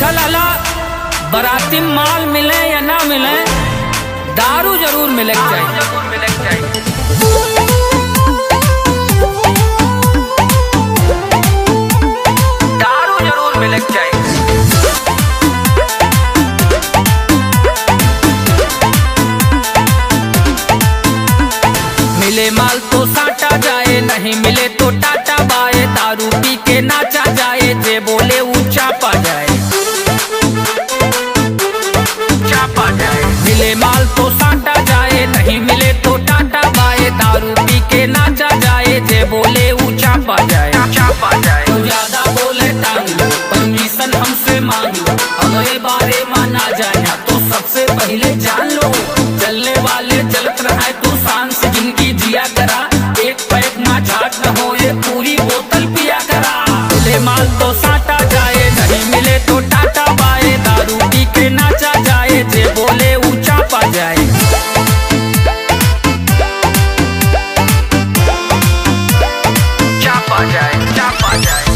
चल अला बराती माल मिले या ना मिले, दारू जरूर मिले चाहिए। दारू जरूर मिले चाहिए। मिले माल तो साटा जाए, नहीं मिले तो टाटा बाए। दारू पी के नाचा जाए, जे बोले ऊंचा पा जाए। मिले माल तो साटा जाए, नहीं मिले तो टाटा बाए। दारू पी के नाचा जाए, जे बोले ऊंचा पा जाए। तो ज्यादा बोले टांग लो, परमिशन हमसे मांग लो। अगले बारे माना जाए तो सबसे पहले जान लो। चलने वाले चलत रहा तू शान से जिंदगी जिया करा। एक पैक ना झाट न हो, ये पूरी बोतल पिया करा। मिले माल तो साटा जाए, नहीं मिले तो टाटा बाए। दारू पी के नाचा जाए, जे बोले ऊंचा पा जाए। चापा जाए, चापा जाए।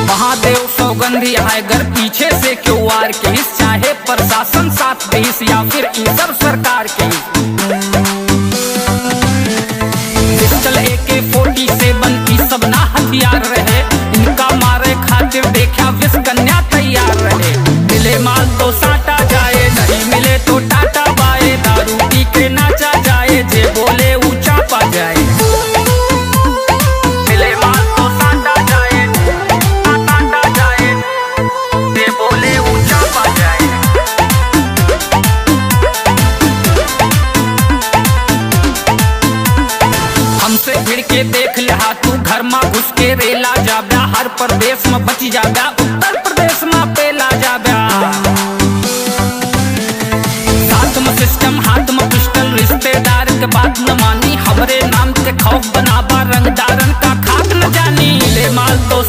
महादेव सौगंधी है घर पीछे से क्यों वार के हिस, चाहे प्रशासन साथ देश या फिर इन सब सरकार के पिस्टल AK-47 की सब ना हथियार रहे। इनका मारे खातिर देखा विष कन्या तैयार रहे। मिले माल तो साटा जाए, नहीं मिले तो टाटा बाए। दारू पी के नाचा जाए, जे बोले ऊंचा पा जाए। मिले माल तो साटा जाए, साटा जाए, जे बोले ऊंचा पा जाए। हमसे भिड़ के देख लिहा तू, घर में घुस के रेला जाब्या। हर प्रदेश में बची जाब्या, उत्तर प्रदेश में पेला जाब्या। साथ में सिस्टम, हाथ में पिस्टल, रिश्तेदार के बात न मानी। हमरे नाम के खौफ बनाबा, रंगदारन का खाक न जानी। ले माल तो